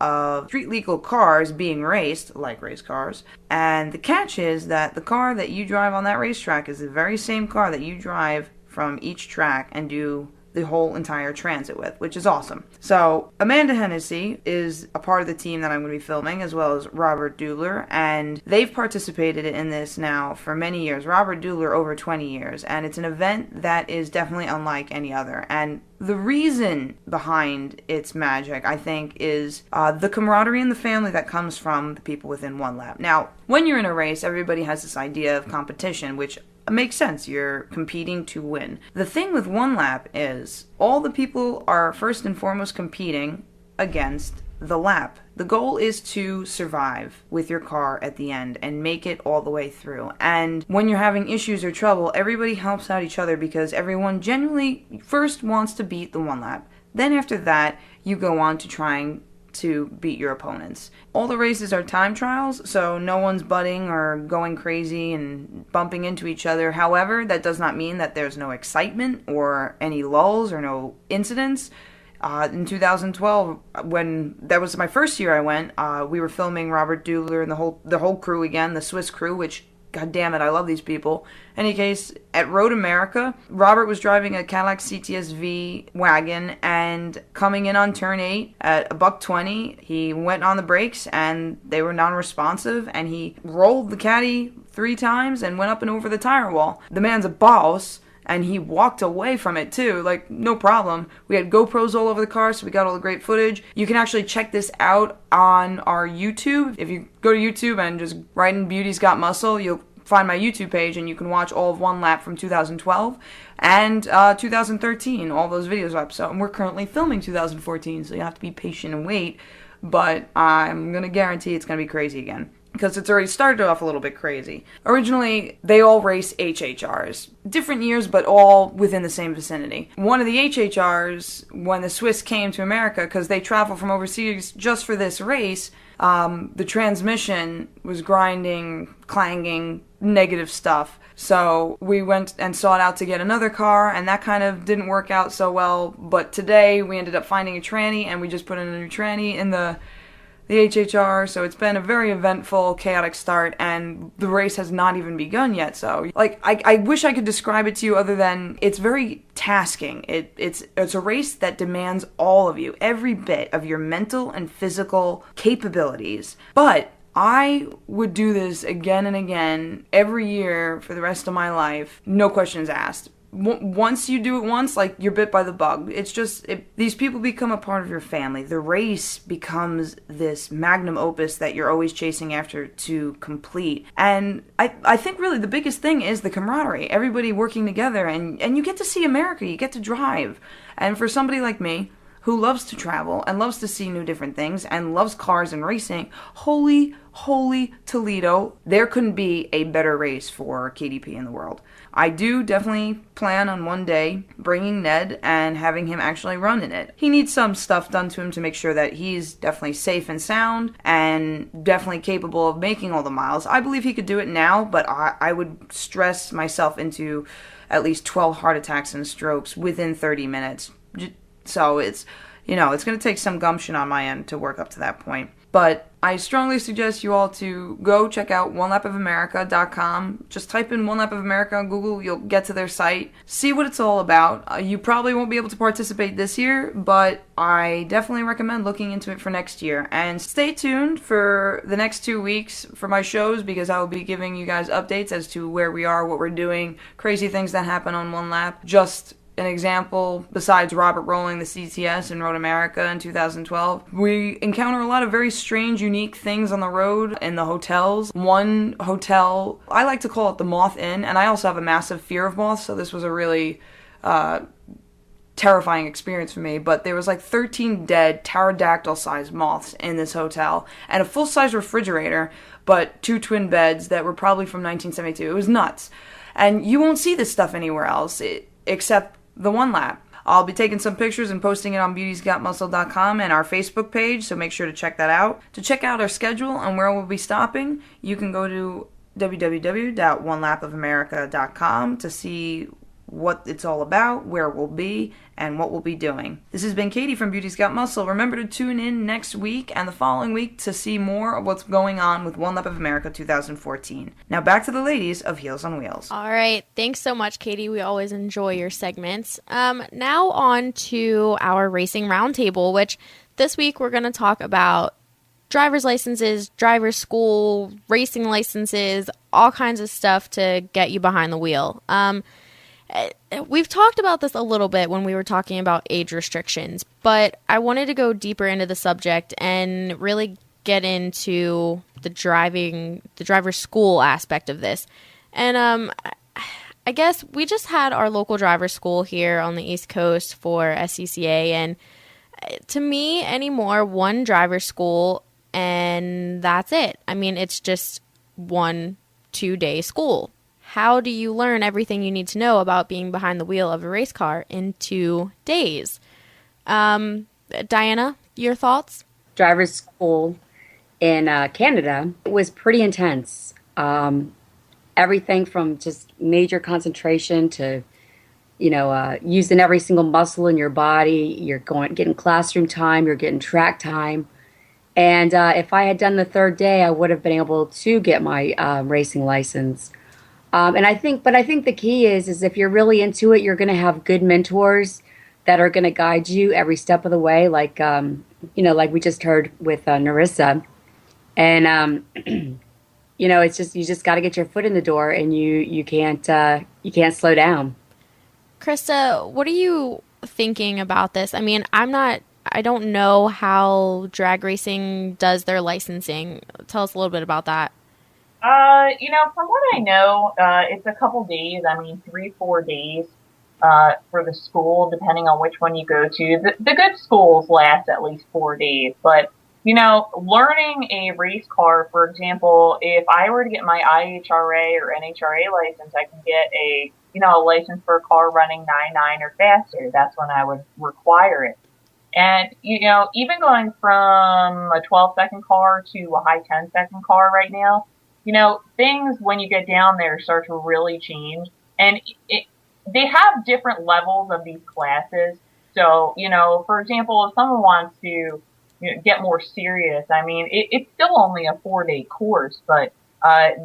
of street legal cars being raced, like race cars. And the catch is that the car that you drive on that racetrack is the very same car that you drive from each track and do the whole entire transit with, which is awesome. So Amanda Hennessy is a part of the team that I'm going to be filming, as well as Robert Dubler, and they've participated in this now for many years. Robert Dubler over 20 years, and it's an event that is definitely unlike any other. And the reason behind its magic, I think, is the camaraderie and the family that comes from the people within One Lap. Now, when you're in a race, everybody has this idea of competition, which makes sense. You're competing to win. The thing with One Lap is all the people are first and foremost competing against the lap. The goal is to survive with your car at the end and make it all the way through. And when you're having issues or trouble, everybody helps out each other because everyone genuinely first wants to beat the one lap. Then after that, you go on to trying to beat your opponents. All the races are time trials, so no one's butting or going crazy and bumping into each other. However, that does not mean that there's no excitement or any lulls or no incidents. In 2012, when that was my first year I went, we were filming Robert Dubler and the whole crew again, the Swiss crew, which, god damn it, I love these people. In any case, at Road America, Robert was driving a Cadillac CTS-V wagon and coming in on turn 8 at $120, he went on the brakes and they were non-responsive and he rolled the caddy 3 times and went up and over the tire wall. The man's a boss. And he walked away from it too, like, no problem. We had GoPros all over the car, so we got all the great footage. You can actually check this out on our YouTube. If you go to YouTube and just write in Beauty's Got Muscle, you'll find my YouTube page and you can watch all of One Lap from 2012 and 2013, all those videos up. So, and we're currently filming 2014, so you have to be patient and wait. But I'm going to guarantee it's going to be crazy again, because it's already started off a little bit crazy. Originally, they all race HHRs. Different years, but all within the same vicinity. One of the HHRs, when the Swiss came to America, because they travel from overseas just for this race, the transmission was grinding, clanging, negative stuff. So we went and sought out to get another car, and that kind of didn't work out so well. But today, we ended up finding a tranny, and we just put in a new tranny in the HHR, so it's been a very eventful, chaotic start, and the race has not even begun yet, so, like, I wish I could describe it to you other than it's very tasking. It's a race that demands all of you, every bit of your mental and physical capabilities, but I would do this again and again, every year for the rest of my life, no questions asked. Once you do it once, like, you're bit by the bug. It's just, these people become a part of your family. The race becomes this magnum opus that you're always chasing after to complete. And I think really the biggest thing is the camaraderie. Everybody working together, and you get to see America. You get to drive. And for somebody like me, who loves to travel and loves to see new different things and loves cars and racing, holy Toledo, there couldn't be a better race for KDP in the world. I do definitely plan on one day bringing Ned and having him actually run in it. He needs some stuff done to him to make sure that he's definitely safe and sound and definitely capable of making all the miles. I believe he could do it now, but I would stress myself into at least 12 heart attacks and strokes within 30 minutes. So it's it's going to take some gumption on my end to work up to that point. But I strongly suggest you all to go check out onelapofamerica.com. Just type in One Lap of America on Google. You'll get to their site. See what it's all about. You probably won't be able to participate this year, but I definitely recommend looking into it for next year. And stay tuned for the next 2 weeks for my shows, because I will be giving you guys updates as to where we are, what we're doing, crazy things that happen on One Lap. Just an example, besides Robert rolling the CTS in Road America in 2012, we encounter a lot of very strange, unique things on the road in the hotels. One hotel, I like to call it the Moth Inn, and I also have a massive fear of moths, so this was a really terrifying experience for me. But there was like 13 dead pterodactyl-sized moths in this hotel, and a full-size refrigerator, but 2 twin beds that were probably from 1972. It was nuts. And you won't see this stuff anywhere else, except the One Lap. I'll be taking some pictures and posting it on beautiesgotmuscle.com and our Facebook page, so make sure to check that out. To check out our schedule and where we'll be stopping, you can go to www.onelapofamerica.com to see what it's all about, where we'll be, and what we'll be doing. This has been Katie from Beauty's Got Muscle. Remember to tune in next week and the following week to see more of what's going on with One Lap of America 2014. Now back to the ladies of Heels on Wheels. All right. Thanks so much, Katie. We always enjoy your segments. Now on to our racing roundtable, which this week we're going to talk about driver's licenses, driver's school, racing licenses, all kinds of stuff to get you behind the wheel. We've talked about this a little bit when we were talking about age restrictions, but I wanted to go deeper into the subject and really get into the driver's school aspect of this. And I guess we just had our local driver's school here on the East Coast for SCCA, and to me anymore, one driver's school and that's it. I mean, it's just 1 2-day school. How do you learn everything you need to know about being behind the wheel of a race car in 2 days? Diana, your thoughts? Driver's school in Canada was pretty intense. Everything from just major concentration to, using every single muscle in your body. You're getting classroom time, you're getting track time. And if I had done the 3rd day, I would have been able to get my racing license. And I think the key is if you're really into it, you're going to have good mentors that are going to guide you every step of the way. Like, like we just heard with Narissa. And, it's just, you just got to get your foot in the door, and you can't slow down. Krista, what are you thinking about this? I mean, I don't know how drag racing does their licensing. Tell us a little bit about that. From what I know, it's a couple days. I mean, 3-4 days for the school, depending on which one you go to. The good schools last at least 4 days. But, learning a race car, for example, if I were to get my IHRA or NHRA license, I can get a license for a car running 9.9 or faster. That's when I would require it. And, even going from a 12-second car to a high 10-second car right now, things when you get down there start to really change. And they have different levels of these classes. So, for example, if someone wants to get more serious, I mean, it's still only a 4-day course, but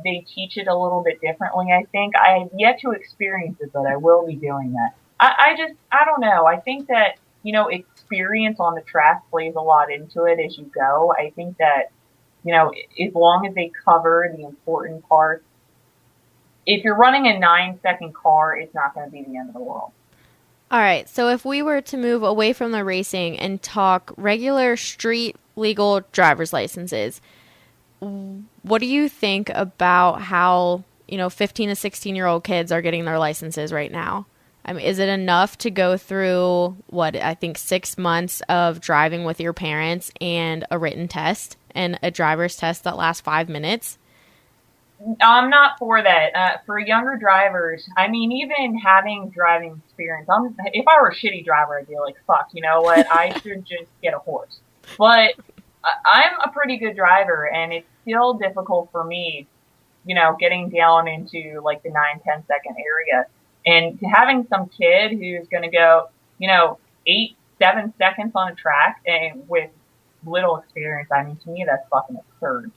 they teach it a little bit differently, I think. I have yet to experience it, but I will be doing that. I don't know. I think that, experience on the track plays a lot into it as you go. I think that, as long as they cover the important parts, if you're running a 9-second car, it's not going to be the end of the world. All right. So if we were to move away from the racing and talk regular street legal driver's licenses, what do you think about how, 15 to 16-year-old kids are getting their licenses right now? I mean, is it enough to go through, 6 months of driving with your parents and a written test and a driver's test that lasts 5 minutes? I'm not for that. For younger drivers, I mean, even having driving experience, if I were a shitty driver, I'd be like, fuck, you know what? I should just get a horse. But I'm a pretty good driver, and it's still difficult for me, getting down into like the 9-10 second area. And having some kid who's going to go, 8 7 seconds on a track and with little experience. I mean, to me, that's fucking absurd.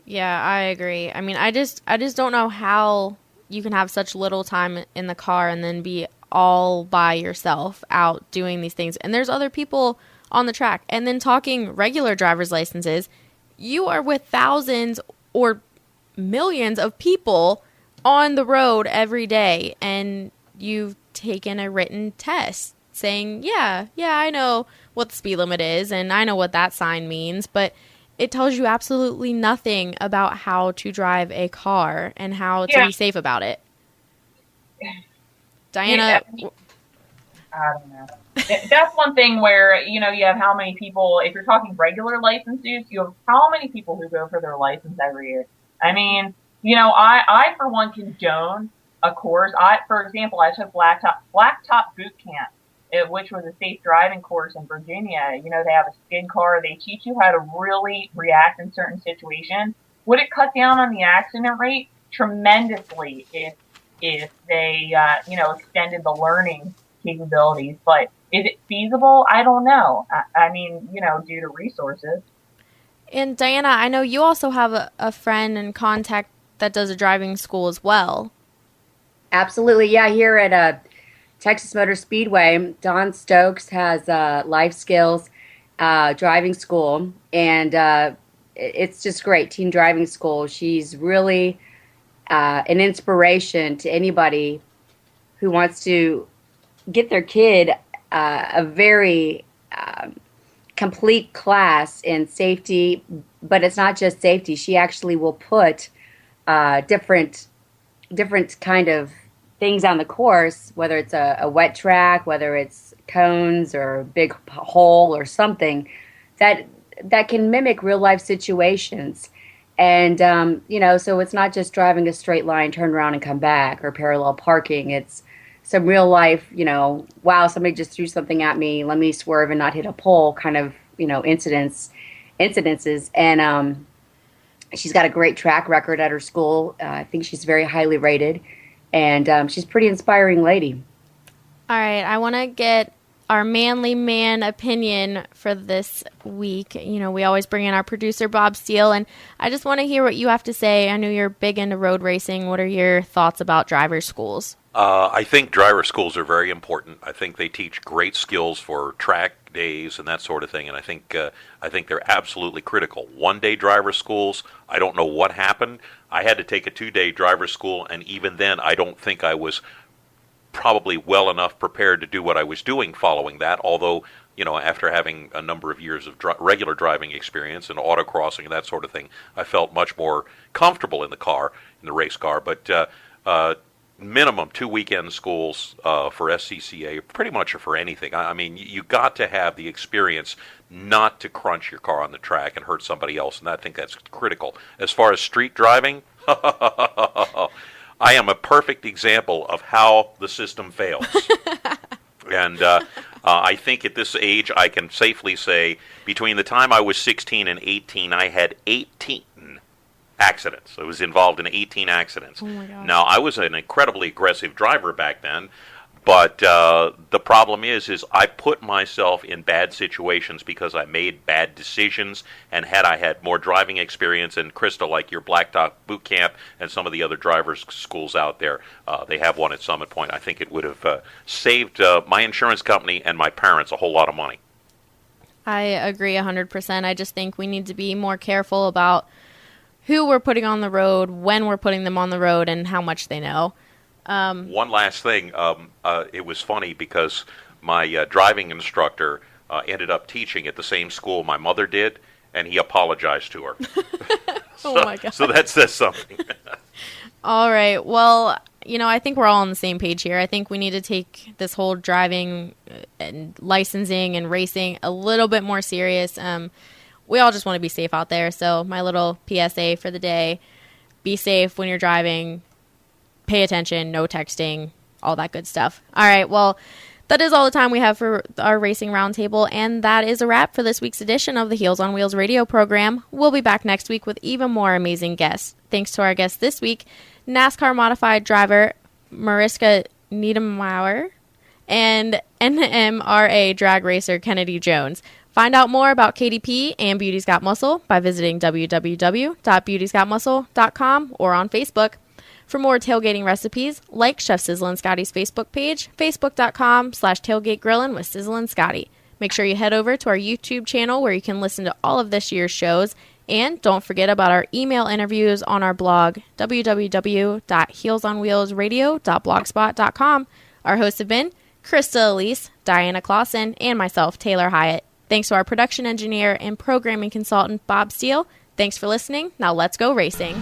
Yeah, I agree. I mean, I just don't know how you can have such little time in the car and then be all by yourself out doing these things. And there's other people on the track. And then talking regular driver's licenses, you are with thousands or millions of people on the road every day, and you've taken a written test saying, yeah, I know what the speed limit is and I know what that sign means, but it tells you absolutely nothing about how to drive a car and how to be safe about it. Diana? I don't know. That's one thing where, you know, you have how many people, if you're talking regular licenses, you have how many people who go for their license every year. I mean, you know, I for one condone a course. For example, I took Blacktop Boot Camp, which was a safe driving course in Virginia. You know, they have a skid car. They teach you how to really react in certain situations. Would it cut down on the accident rate? Tremendously if they, you know, extended the learning capabilities. But is it feasible? I don't know. I mean, you know, due to resources. And Diana, I know you also have a friend in contact that does a driving school as well. Absolutely. Yeah, here at Texas Motor Speedway, Dawn Stokes has life skills driving school, and it's just great, teen driving school. She's really an inspiration to anybody who wants to get their kid a very complete class in safety, but it's not just safety. She actually will put different kind of things on the course, whether it's a wet track, whether it's cones or a big hole or something that can mimic real life situations. And, you know, so it's not just driving a straight line, turn around and come back, or parallel parking. It's some real life, you know, wow, somebody just threw something at me, let me swerve and not hit a pole kind of, you know, incidences. And she's got a great track record at her school. I think she's very highly rated, and she's a pretty inspiring lady. All right, I want to get our manly man opinion for this week. You know, we always bring in our producer, Bob Steele, and I just want to hear what you have to say. I know you're big into road racing. What are your thoughts about driver schools? I think driver schools are very important. I think they teach great skills for track days and that sort of thing, and I think they're absolutely critical. One-day driver schools, I don't know what happened. I had to take a 2-day driver school, and even then I don't think I was probably well enough prepared to do what I was doing following that, although, you know, after having a number of years of regular driving experience and autocrossing and that sort of thing, I felt much more comfortable in the race car. But minimum 2 weekend schools for SCCA, pretty much for anything. I mean, you got to have the experience not to crunch your car on the track and hurt somebody else, and I think that's critical. As far as street driving, I am a perfect example of how the system fails. And I think at this age, I can safely say, between the time I was 16 and 18, I had 18 accidents. I was involved in 18 accidents. Oh my gosh. Now, I was an incredibly aggressive driver back then, but the problem is I put myself in bad situations because I made bad decisions, and had I had more driving experience, and Krista, like your Blacktop Boot Camp and some of the other drivers' schools out there, they have one at Summit Point, I think it would have saved my insurance company and my parents a whole lot of money. I agree 100%. I just think we need to be more careful about who we're putting on the road, when we're putting them on the road, and how much they know. One last thing. It was funny because my driving instructor ended up teaching at the same school my mother did, and he apologized to her. Oh, my God. So that says something. All right. Well, you know, I think we're all on the same page here. I think we need to take this whole driving and licensing and racing a little bit more serious. We all just want to be safe out there. So my little PSA for the day, be safe when you're driving, pay attention, no texting, all that good stuff. All right, well, that is all the time we have for our Racing Roundtable, and that is a wrap for this week's edition of the Heels on Wheels radio program. We'll be back next week with even more amazing guests. Thanks to our guests this week, NASCAR modified driver Mariska Niedermauer and NMRA drag racer Kennedy Jones. Find out more about KDP and Beauty's Got Muscle by visiting www.beautysgotmuscle.com or on Facebook. For more tailgating recipes, like Chef Sizzle and Scotty's Facebook page, facebook.com/tailgategrillin with Sizzle and Scotty. Make sure you head over to our YouTube channel where you can listen to all of this year's shows. And don't forget about our email interviews on our blog, www.heelsonwheelsradio.blogspot.com. Our hosts have been Krista Elise, Diana Clausen, and myself, Taylor Hyatt. Thanks to our production engineer and programming consultant, Bob Steele. Thanks for listening. Now let's go racing.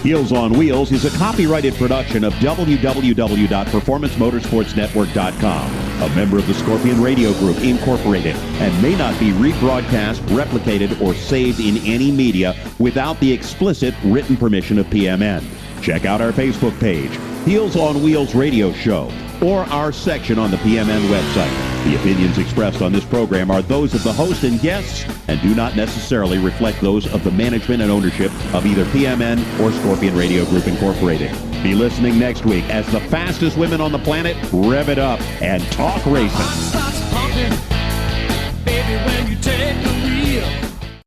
Heels on Wheels is a copyrighted production of www.performancemotorsportsnetwork.com, a member of the Scorpion Radio Group, Incorporated, and may not be rebroadcast, replicated, or saved in any media without the explicit written permission of PMN. Check out our Facebook page, Heels on Wheels Radio Show, or our section on the PMN website. The opinions expressed on this program are those of the host and guests and do not necessarily reflect those of the management and ownership of either PMN or Scorpion Radio Group Incorporated. Be listening next week as the fastest women on the planet rev it up and talk racing. Baby, when you take